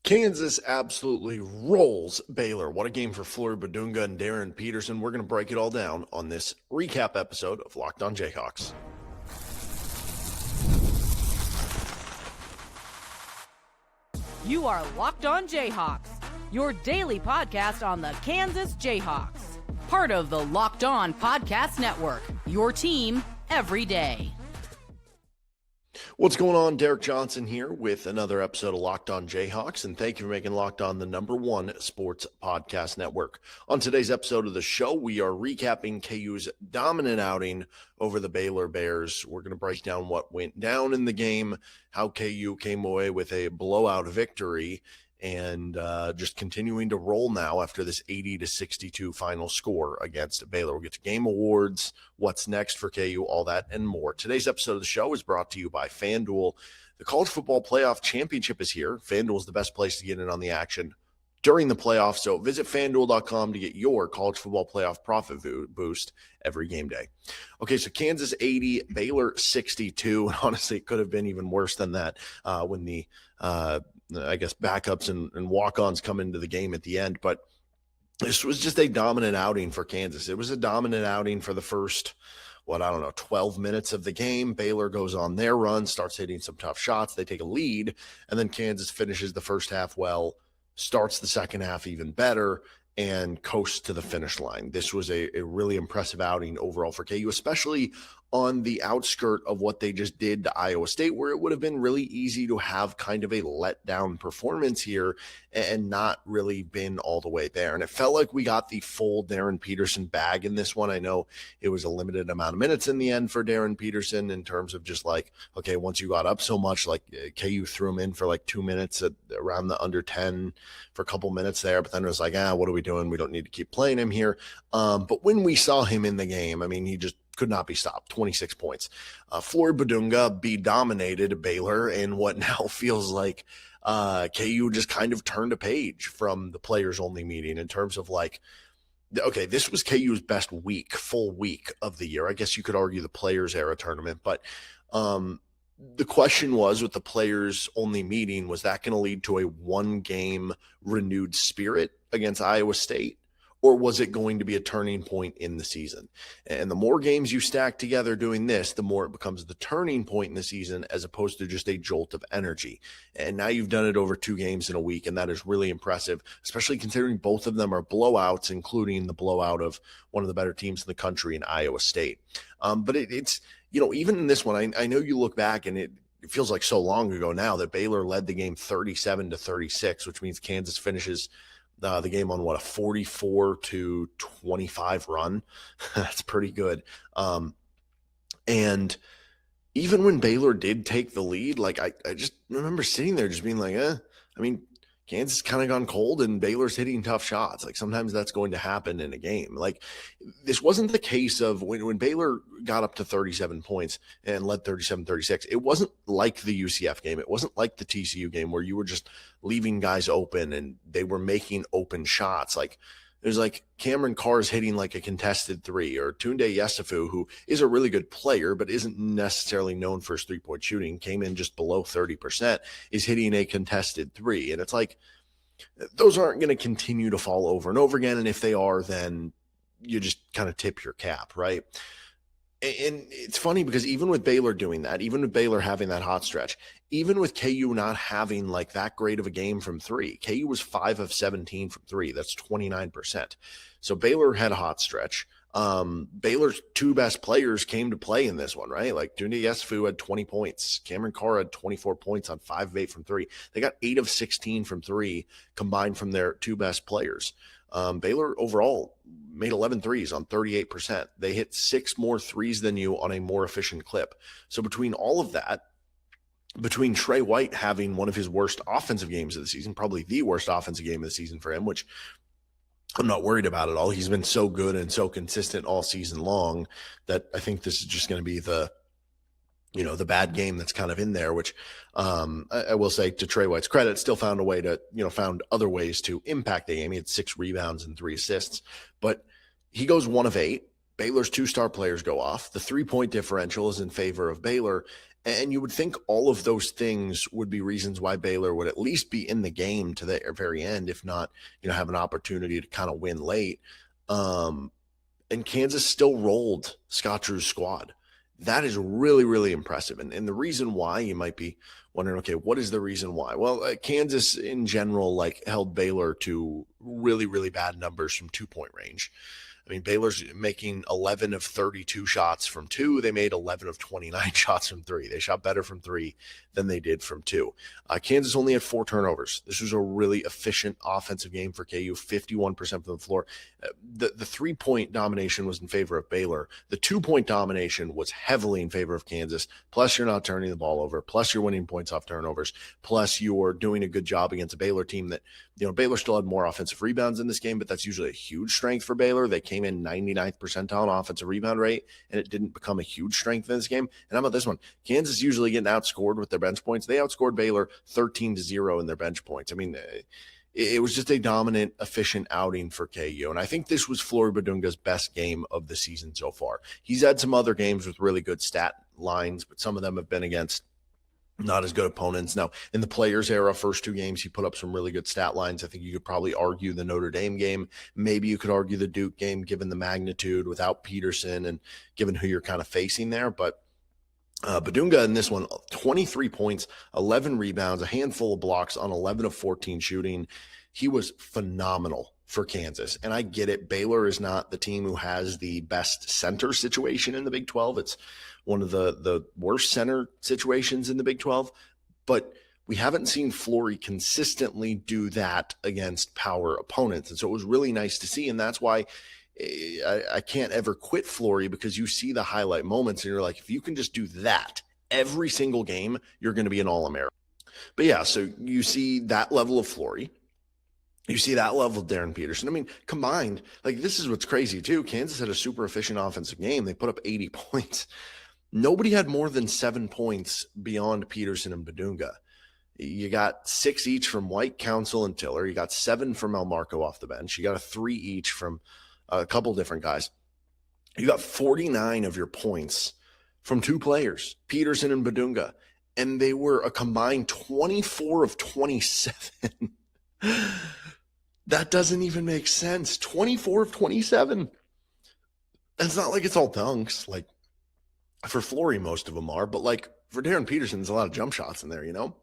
Kansas absolutely rolls Baylor. What a game for Flory Bidunga and Darryn Peterson. We're going to break it all down on this recap episode of Locked On Jayhawks. You are Locked On Jayhawks, your daily podcast on the Kansas Jayhawks. Part of the Locked On Podcast Network, your team every day. What's going on? Derek Johnson here with another episode of Locked On Jayhawks, and thank you for making Locked On the #1 sports podcast network. On today's episode of the show, we are recapping KU's dominant outing over the Baylor Bears. We're going to break down what went down in the game, how KU came away with a blowout victory, and just continuing to roll now after this 80-62 final score against Baylor. We'll get to game awards, what's next for KU, all that and more. Today's episode of the show is brought to you by FanDuel. The College Football Playoff Championship is here. FanDuel is the best place to get in on the action during the playoffs, so visit FanDuel.com to get your College Football Playoff profit boost every game day. Okay, so Kansas 80, Baylor 62, and honestly, it could have been even worse than that when the I guess backups and walk-ons come into the game at the end, but this was just a dominant outing for Kansas. It was a dominant outing for the first, 12 minutes of the game. Baylor goes on their run, starts hitting some tough shots. They take a lead, and then Kansas finishes the first half well, starts the second half even better, and coasts to the finish line. This was a really impressive outing overall for KU, especially on the outskirt of what they just did to Iowa State, where it would have been really easy to have kind of a letdown performance here and not really been all the way there. And it felt like we got the full Darryn Peterson bag in this one. I know it was a limited amount of minutes in the end for Darryn Peterson in terms of just like, okay, once you got up so much, like KU threw him in for like 2 minutes at around the under 10 for a couple minutes there. But then it was like, what are we doing? We don't need to keep playing him here. But when we saw him in the game, I mean, he just could not be stopped. 26 points. Flory Bidunga dominated Baylor in what now feels like KU just kind of turned a page from the players only meeting in terms of like, okay, this was KU's best full week of the year. I guess you could argue the players era tournament, but the question was with the players only meeting, was that going to lead to a one game renewed spirit against Iowa State? Or was it going to be a turning point in the season? And the more games you stack together doing this, the more it becomes the turning point in the season as opposed to just a jolt of energy. And now you've done it over 2 games in a week, and that is really impressive, especially considering both of them are blowouts, including the blowout of one of the better teams in the country in Iowa State. But it's, even in this one, I know you look back and it feels like so long ago now that Baylor led the game 37-36, which means Kansas finishes the game on a 44-25 run. That's pretty good. And even when Baylor did take the lead, like I just remember sitting there just being like, Kansas kind of gone cold and Baylor's hitting tough shots. Like sometimes that's going to happen in a game. Like this wasn't the case of when Baylor got up to 37 points and led 37-36. It wasn't like the UCF game. It wasn't like the TCU game where you were just leaving guys open and they were making open shots. Like there's like Cameron Carr's hitting like a contested 3, or Tunde Yesufu, who is a really good player, but isn't necessarily known for his 3-point shooting, came in just below 30%, is hitting a contested 3. And it's like, those aren't going to continue to fall over and over again. And if they are, then you just kind of tip your cap, right? And it's funny because even with Baylor doing that, even with Baylor having that hot stretch, even with KU not having like that great of a game from 3, KU was 5 of 17 from 3. That's 29%. So Baylor had a hot stretch. Baylor's 2 best players came to play in this one, right? Like Tunde Yesufu had 20 points. Cameron Carr had 24 points on 5 of 8 from 3. They got 8 of 16 from 3 combined from their 2 best players. Baylor overall made 11 threes on 38%. They hit 6 more threes than you on a more efficient clip. So between all of that, between Trey White having one of his worst offensive games of the season, probably the worst offensive game of the season for him, which I'm not worried about at all. He's been so good and so consistent all season long that I think this is just going to be the bad game that's kind of in there, which I will say to Trey White's credit, still found a way to, found other ways to impact the game. He had 6 rebounds and 3 assists, but he goes 1 of 8. Baylor's 2 star players go off. The 3-point differential is in favor of Baylor. And you would think all of those things would be reasons why Baylor would at least be in the game to the very end, if not, have an opportunity to kind of win late. And Kansas still rolled Scott Drew's squad. That is really, really impressive. And the reason why, you might be wondering, okay, what is the reason why? Well, Kansas in general, held Baylor to really, really bad numbers from 2-point range. I mean, Baylor's making 11 of 32 shots from 2. They made 11 of 29 shots from 3. They shot better from 3 than they did from 2. Kansas only had 4 turnovers. This was a really efficient offensive game for KU, 51% from the floor. The 3-point domination was in favor of Baylor. The 2-point domination was heavily in favor of Kansas. Plus, you're not turning the ball over. Plus, you're winning points off turnovers. Plus, you're doing a good job against a Baylor team that, Baylor still had more offensive rebounds in this game, but that's usually a huge strength for Baylor. They came in 99th percentile on offensive rebound rate, and it didn't become a huge strength in this game. And how about this one? Kansas usually getting outscored with their bench points. They outscored Baylor 13-0 in their bench points. I mean, it was just a dominant, efficient outing for KU. And I think this was Flory Bidunga's best game of the season so far. He's had some other games with really good stat lines, but some of them have been against not as good opponents. Now, in the Players era, first 2 games, he put up some really good stat lines. I think you could probably argue the Notre Dame game. Maybe you could argue the Duke game, given the magnitude without Peterson and given who you're kind of facing there. But Bidunga in this one, 23 points, 11 rebounds, a handful of blocks on 11 of 14 shooting. He was phenomenal for Kansas. And I get it. Baylor is not the team who has the best center situation in the Big 12. It's one of the worst center situations in the Big 12. But we haven't seen Flory consistently do that against power opponents. And so it was really nice to see. And that's why I can't ever quit Flory, because you see the highlight moments and you're like, if you can just do that every single game, you're going to be an All-American. But yeah, so you see that level of Flory. You see that level of Darryn Peterson. I mean, combined, this is what's crazy too. Kansas had a super efficient offensive game. They put up 80 points. Nobody had more than 7 points beyond Peterson and Bidunga. You got 6 each from White, Council, and Tiller. You got 7 from Elmarco off the bench. You got a 3 each from a couple different guys. You got 49 of your points from 2 players, Peterson and Bidunga, and they were a combined 24 of 27. That doesn't even make sense. 24 of 27. It's not like it's all dunks. For Flory, most of them are, but for Darryn Peterson, there's a lot of jump shots in there, And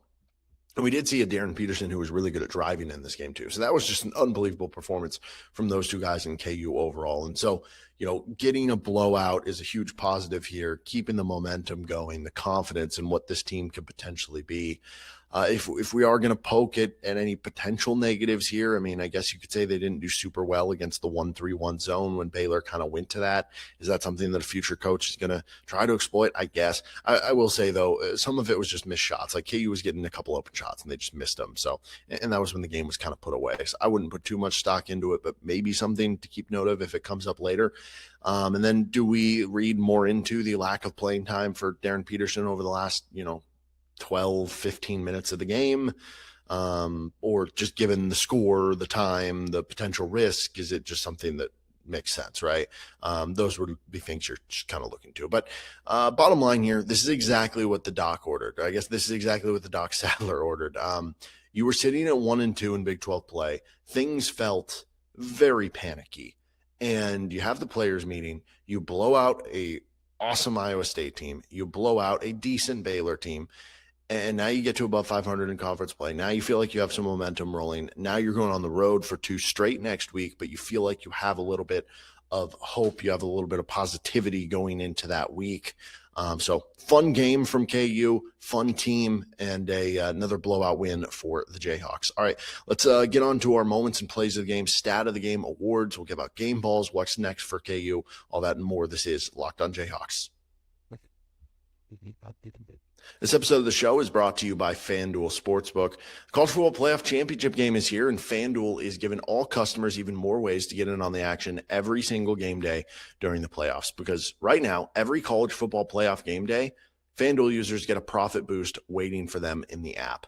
we did see a Darryn Peterson who was really good at driving in this game too. So that was just an unbelievable performance from those 2 guys in KU overall. And so, getting a blowout is a huge positive here, keeping the momentum going, the confidence in what this team could potentially be. If we are going to poke at any potential negatives here, I mean, I guess you could say they didn't do super well against the 1-3-1 zone when Baylor kind of went to that. Is that something that a future coach is going to try to exploit? I guess. I will say, though, some of it was just missed shots. KU was getting a couple open shots and they just missed them. So, and that was when the game was kind of put away. So I wouldn't put too much stock into it, but maybe something to keep note of if it comes up later. And then do we read more into the lack of playing time for Darryn Peterson over the last, 12, 15 minutes of the game, or just given the score, the time, the potential risk, is it just something that makes sense, right? Those would be things you're just kind of looking to. But bottom line here, this is exactly what the doc ordered. I guess this is exactly what the Doc Sadler ordered. You were sitting at 1-2 in Big 12 play. Things felt very panicky. And you have the players meeting. You blow out a awesome Iowa State team. You blow out a decent Baylor team. And now you get to above 500 in conference play. Now you feel like you have some momentum rolling. Now you're going on the road for 2 straight next week, but you feel like you have a little bit of hope. You have a little bit of positivity going into that week. So fun game from KU, fun team, and another blowout win for the Jayhawks. All right, let's get on to our moments and plays of the game, stat of the game, awards. We'll give out game balls, what's next for KU, all that and more. This is Locked on Jayhawks. This episode of the show is brought to you by FanDuel Sportsbook. The College Football Playoff Championship game is here, and FanDuel is giving all customers even more ways to get in on the action every single game day during the playoffs. Because right now, every college football playoff game day, FanDuel users get a profit boost waiting for them in the app.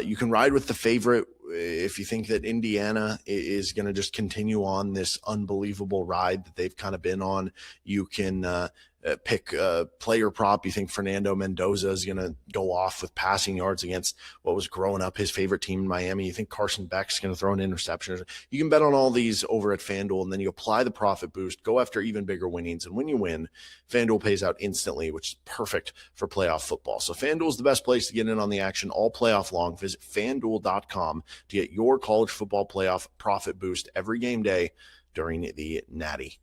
You can ride with the favorite if you think that Indiana is going to just continue on this unbelievable ride that they've kind of been on. You can pick a player prop. You think Fernando Mendoza is going to go off with passing yards against what was growing up his favorite team in Miami. You think Carson Beck's going to throw an interception. You can bet on all these over at FanDuel, and then you apply the profit boost, go after even bigger winnings. And when you win, FanDuel pays out instantly, which is perfect for playoff football. So FanDuel is the best place to get in on the action all playoff long. Visit FanDuel.com to get your college football playoff profit boost every game day during the Natty.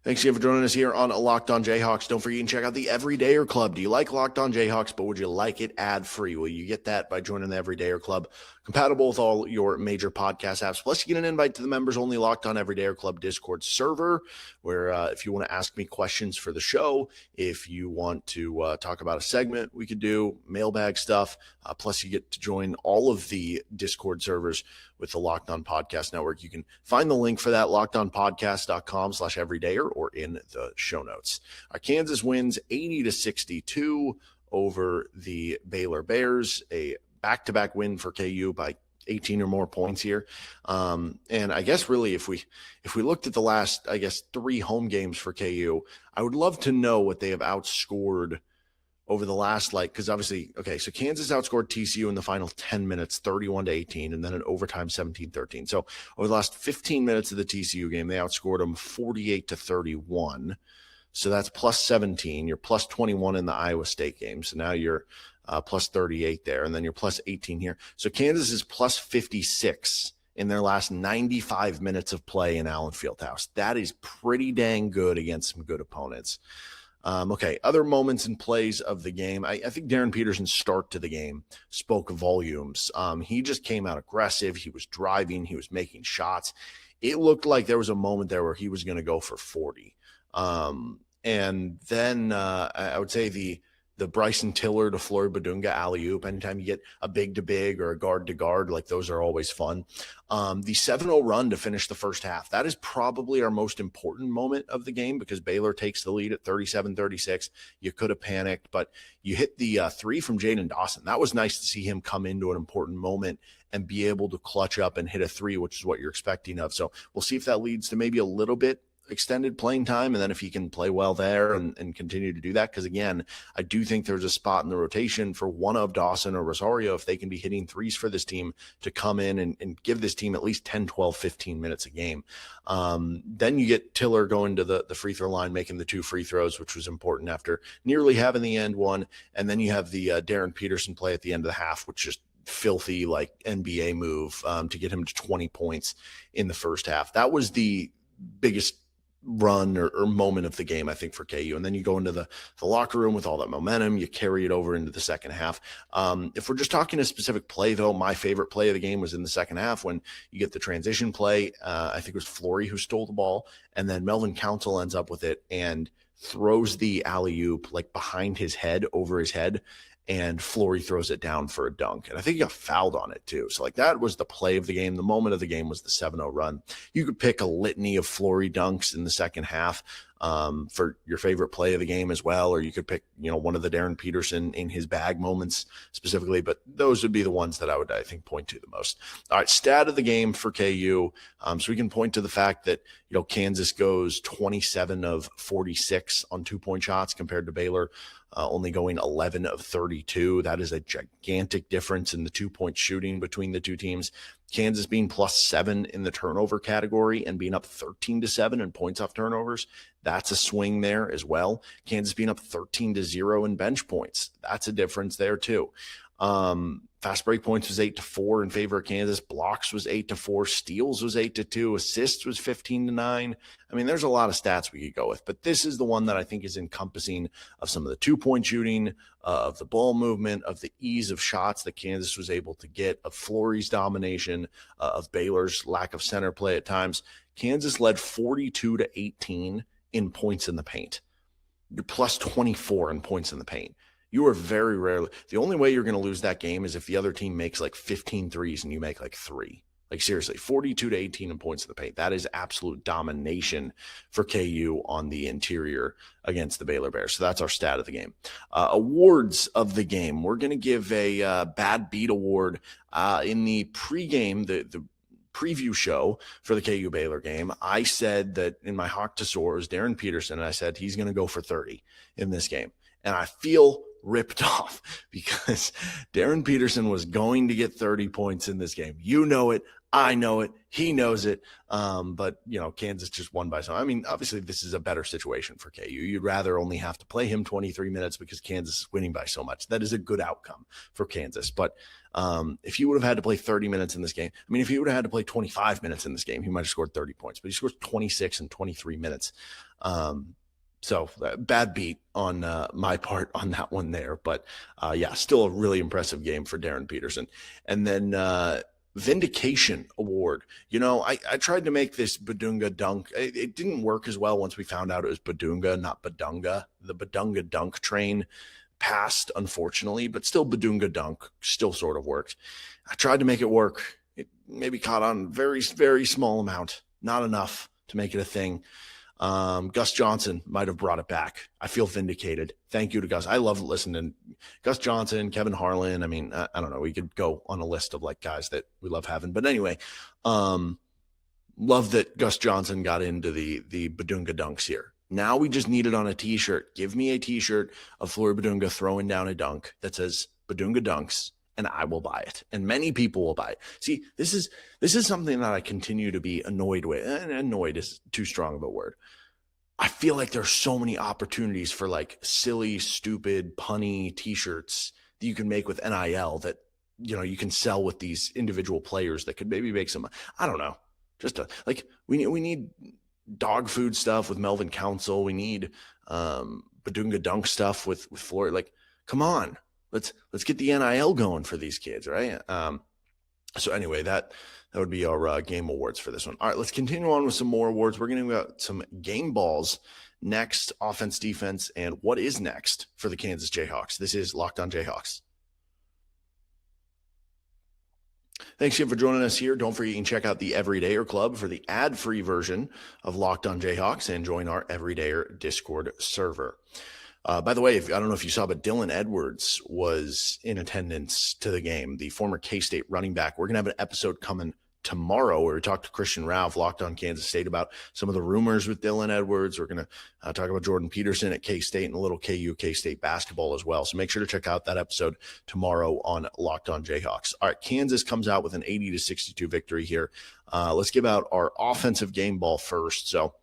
Thanks again for joining us here on Locked On Jayhawks. Don't forget to check out the Everydayer Club. Do you like Locked On Jayhawks, but would you like it ad-free? Well, you get that by joining the Everydayer Club, compatible with all your major podcast apps. Plus, you get an invite to the members-only Locked On Everydayer Club Discord server, where if you want to ask me questions for the show, if you want to talk about a segment we could do, mailbag stuff, plus you get to join all of the Discord servers with the Locked On Podcast Network. You can find the link for that, lockedonpodcast.com/everydayer, or in the show notes. Kansas wins 80-62 over the Baylor Bears, a back-to-back win for KU by 18 or more points here. And I guess really if we looked at the last, 3 home games for KU, I would love to know what they have outscored over the last, because obviously, so Kansas outscored TCU in the final 10 minutes, 31-18, and then in overtime, 17-13. So over the last 15 minutes of the TCU game, they outscored them 48-31. So that's plus 17. You're plus 21 in the Iowa State game. So now you're plus 38 there, and then you're plus 18 here. So Kansas is plus 56 in their last 95 minutes of play in Allen Fieldhouse. That is pretty dang good against some good opponents. Other moments and plays of the game. I think Darryn Peterson's start to the game spoke volumes. He just came out aggressive. He was driving. He was making shots. It looked like there was a moment there where he was going to go for 40. And then I would say the Bryson Tiller to Flory Bidunga alley-oop, anytime you get a big-to-big or a guard-to-guard, those are always fun. The 7-0 run to finish the first half, that is probably our most important moment of the game because Baylor takes the lead at 37-36. You could have panicked, but you hit the 3 from Jaden Dawson. That was nice to see him come into an important moment and be able to clutch up and hit a 3, which is what you're expecting of. So we'll see if that leads to maybe a little bit extended playing time, and then if he can play well there and continue to do that, because again, I do think there's a spot in the rotation for one of Dawson or Rosario, if they can be hitting 3s for this team, to come in and give this team at least 10, 12, 15 minutes a game. Then you get Tiller going to the free throw line, making the 2 free throws, which was important after nearly having the end one. And then you have the Darryn Peterson play at the end of the half, which just filthy NBA move to get him to 20 points in the first half. That was the biggest run or moment of the game, I think, for KU. And then you go into the locker room with all that momentum, you carry it over into the second half. If we're just talking a specific play, though, my favorite play of the game was in the second half when you get the transition play. I think it was Flory who stole the ball, and then Melvin Council ends up with it and throws the alley-oop behind his head, over his head, and Flory throws it down for a dunk. And I think he got fouled on it too. So that was the play of the game. The moment of the game was the 7-0 run. You could pick a litany of Flory dunks in the second half for your favorite play of the game as well. Or you could pick, one of the Darryn Peterson in his bag moments specifically, but those would be the ones that I think, point to the most. All right, stat of the game for KU. So we can point to the fact that, Kansas goes 27 of 46 on 2-point shots compared to Baylor only going 11 of 32. That is a gigantic difference in the 2-point shooting between the two teams. Kansas being +7 in the turnover category and being up 13-7 in points off turnovers. That's a swing there as well. Kansas being up 13-0 in bench points. That's a difference there too. Fast break points was 8-4 in favor of Kansas. Blocks was 8-4. Steals was 8-2. Assists was 15-9. I mean, there's a lot of stats we could go with, but this is the one that I think is encompassing of some of the 2-point shooting, of the ball movement, of the ease of shots that Kansas was able to get, of Flory's domination, of Baylor's lack of center play at times. Kansas led 42-18 in points in the paint. You're plus 24 in points in the paint. You are very rarely, the only way you're going to lose that game is if the other team makes 15 threes and you make 3. Seriously, 42-18 in points in the paint. That is absolute domination for KU on the interior against the Baylor Bears. So that's our stat of the game. Awards of the game. We're going to give a bad beat award in the pregame. The preview show for the KU Baylor game, I said that in my Hawk to Soar is Darryn Peterson, and I said he's going to go for 30 in this game. And I feel ripped off because Darryn Peterson was going to get 30 points in this game. You know it. I know it. He knows it. But, Kansas just won by some. I mean, obviously, this is a better situation for KU. You'd rather only have to play him 23 minutes because Kansas is winning by so much. That is a good outcome for Kansas. But if you would have had to play 30 minutes in this game, I mean, if he would have had to play 25 minutes in this game, he might have scored 30 points. But he scores 26 and 23 minutes. So bad beat on my part on that one there. But, still a really impressive game for Darryn Peterson. And then Vindication Award. I tried to make this Bidunga dunk. It didn't work as well once we found out it was Bidunga, not Bidunga. The Bidunga dunk train passed, unfortunately, but still Bidunga dunk still sort of worked. I tried to make it work. It maybe caught on very, very small amount, not enough to make it a thing. Gus Johnson might have brought it back. I feel vindicated. Thank you to Gus. I love listening to Gus Johnson, Kevin Harlan. I mean, I don't know. We could go on a list of guys that we love having. But anyway, love that Gus Johnson got into the Bidunga dunks here. Now we just need it on a T-shirt. Give me a T-shirt of Flory Bidunga throwing down a dunk that says Bidunga dunks, and I will buy it. And many people will buy it. See, this is something that I continue to be annoyed with. And annoyed is too strong of a word. I feel like there's so many opportunities for silly, stupid, punny T-shirts that you can make with NIL that, you can sell with these individual players that could maybe make some, I don't know, just we need dog food stuff with Melvin Council. We need Bidunga dunk stuff with Flory. Come on, let's get the NIL going for these kids, right? So anyway, that would be our game awards for this one. All right, let's continue on with some more awards. We're going to go some game balls next, offense, defense, and what is next for the Kansas Jayhawks. This is Locked On Jayhawks. Thanks again for joining us here. Don't forget you can check out the Everydayer Club for the ad-free version of Locked On Jayhawks and join our Everydayer Discord server. By the way, I don't know if you saw, but Dylan Edwards was in attendance to the game, the former K-State running back. We're going to have an episode coming tomorrow where we talk to Christian Ralph, Locked On Kansas State, about some of the rumors with Dylan Edwards. We're going to talk about Jordan Peterson at K-State and a little KU K-State basketball as well. So make sure to check out that episode tomorrow on Locked On Jayhawks. All right, Kansas comes out with an 80-62 victory here. Let's give out our offensive game ball first. So,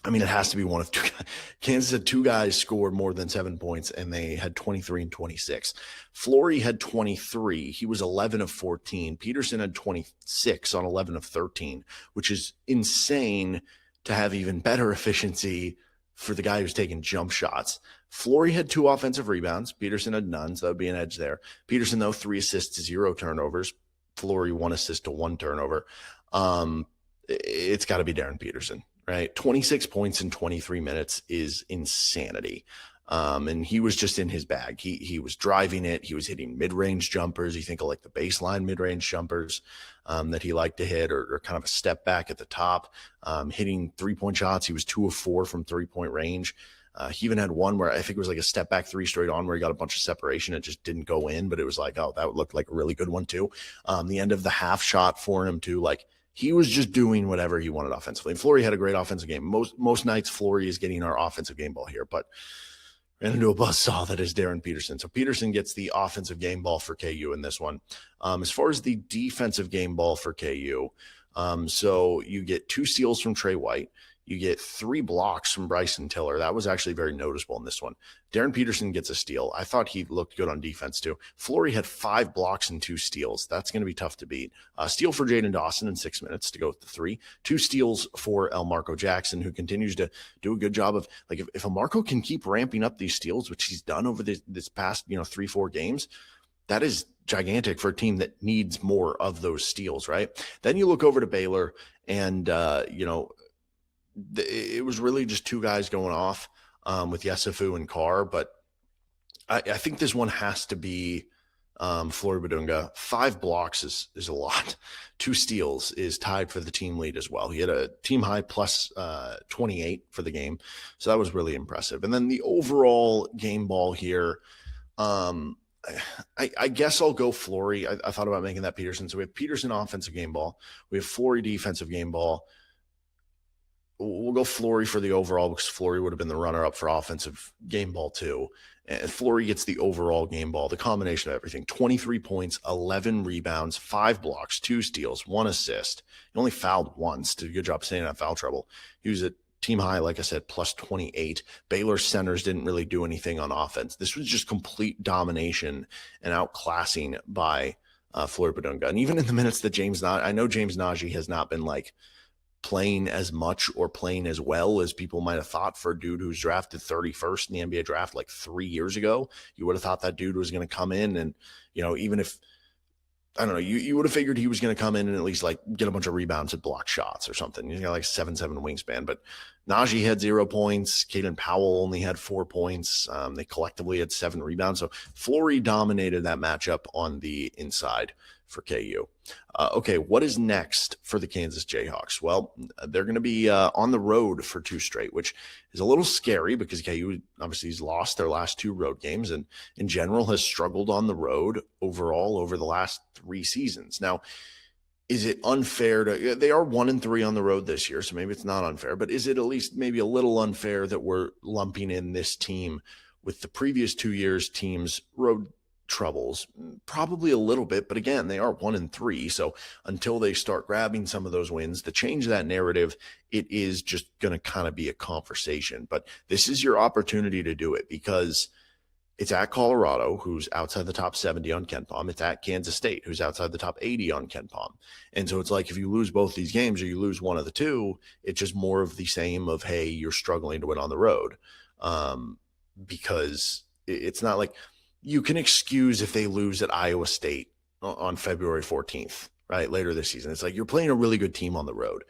it has to be one of two guys. Kansas had two guys score more than 7 points, and they had 23 and 26. Flory had 23. He was 11 of 14. Peterson had 26 on 11 of 13, which is insane to have even better efficiency for the guy who's taking jump shots. Flory had 2 offensive rebounds. Peterson had none, so that would be an edge there. Peterson, though, 3 assists to 0 turnovers. Flory, 1 assist to 1 turnover. It's got to be Darryn Peterson. Right, 26 points in 23 minutes is insanity. And he was just in his bag. He was driving it. He was hitting mid-range jumpers. You think of the baseline mid-range jumpers that he liked to hit, or kind of a step back at the top, hitting 3-point shots. He was 2 of 4 from 3-point range. He even had one where I think it was a step back 3 straight on where he got a bunch of separation. It just didn't go in, but it was that looked like a really good one too. The end of the half shot for him too, he was just doing whatever he wanted offensively. And Flory had a great offensive game. Most nights, Flory is getting our offensive game ball here, but ran into a buzzsaw that is Darryn Peterson. So Peterson gets the offensive game ball for KU in this one. As far as the defensive game ball for KU, so you get 2 steals from Trey White. You get 3 blocks from Bryson Tiller. That was actually very noticeable in this one. Darryn Peterson gets a steal. I thought he looked good on defense too. Flory had 5 blocks and 2 steals. That's going to be tough to beat. Steal for Jaden Dawson in 6 minutes to go with the 3. 2 steals for Elmarco Jackson, who continues to do a good job of, if Elmarco can keep ramping up these steals, which he's done over this past 3-4 games, that is gigantic for a team that needs more of those steals, right? Then you look over to Baylor and, it was really just 2 guys going off with Yesufu and Carr, but I think this one has to be Flory Bidunga. 5 blocks is a lot. 2 steals is tied for the team lead as well. He had a team high plus 28 for the game, so that was really impressive. And then the overall game ball here, I guess I'll go Flory. I thought about making that Peterson. So we have Peterson offensive game ball. We have Flory defensive game ball. We'll go Flory for the overall because Flory would have been the runner-up for offensive game ball too. And Flory gets the overall game ball, the combination of everything. 23 points, 11 rebounds, 5 blocks, 2 steals, 1 assist. He only fouled once. Did a good job staying out of foul trouble. He was at team high, like I said, plus 28. Baylor centers didn't really do anything on offense. This was just complete domination and outclassing by Flory Bidunga. And even in the minutes that I know James Najee has not been like playing as much or playing as well as people might have thought for a dude who's drafted 31st in the NBA draft like 3 years ago. You would have thought that dude was going to come in and, even if, I don't know, you would have figured he was going to come in and at least like get a bunch of rebounds and block shots or something. He's got like 7'7" wingspan, but Najee had 0 points. Caden Powell only had 4 points. They collectively had 7 rebounds. So Flory dominated that matchup on the inside for KU. Okay, what is next for the Kansas Jayhawks? Well, they're going to be on the road for 2 straight, which is a little scary because KU obviously has lost their last 2 road games and in general has struggled on the road overall over the last 3 seasons. Now, is it unfair they are 1-3 on the road this year, so maybe it's not unfair, but is it at least maybe a little unfair that we're lumping in this team with the previous 2 years teams' road troubles? Probably a little bit, but again, they are 1-3. So until they start grabbing some of those wins, to change that narrative, it is just going to kind of be a conversation. But this is your opportunity to do it because it's at Colorado, who's outside the top 70 on KenPom. It's at Kansas State, who's outside the top 80 on KenPom. And so it's like if you lose both these games or you lose one of the 2, it's just more of the same of, hey, you're struggling to win on the road. Because it's not like you can excuse if they lose at Iowa State on February 14th, right, later this season. It's like you're playing a really good team on the road.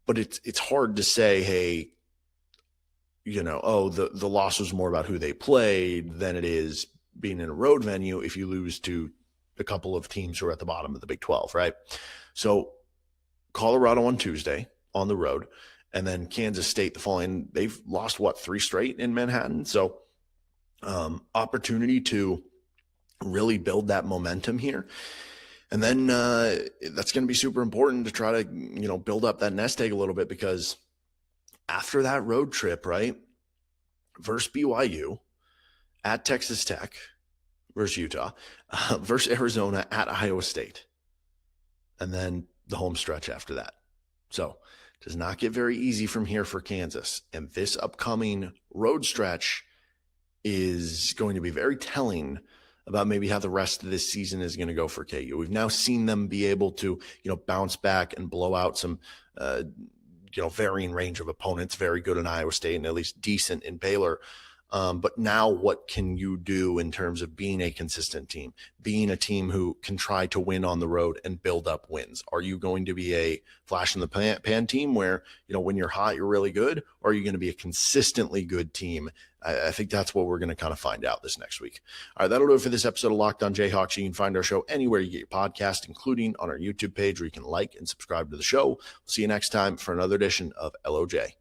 But it's hard to say, hey, the loss was more about who they played than it is being in a road venue if you lose to a couple of teams who are at the bottom of the Big 12, right? So Colorado on Tuesday on the road, and then Kansas State the following. They've lost, 3 straight in Manhattan? So opportunity to really build that momentum here. And then that's going to be super important to try to, build up that nest egg a little bit because after that road trip, right, versus BYU, at Texas Tech, versus Utah, versus Arizona, at Iowa State, and then the home stretch after that. So it does not get very easy from here for Kansas. And this upcoming road stretch is going to be very telling about maybe how the rest of this season is going to go for KU. We've now seen them be able to, bounce back and blow out some, varying range of opponents, very good in Iowa State and at least decent in Baylor. But now what can you do in terms of being a consistent team, being a team who can try to win on the road and build up wins? Are you going to be a flash in the pan team where, when you're hot, you're really good? Or are you going to be a consistently good team? I think that's what we're going to kind of find out this next week. All right, that'll do it for this episode of Locked On Jayhawks. You can find our show anywhere you get your podcast, including on our YouTube page where you can like and subscribe to the show. We'll see you next time for another edition of LOJ.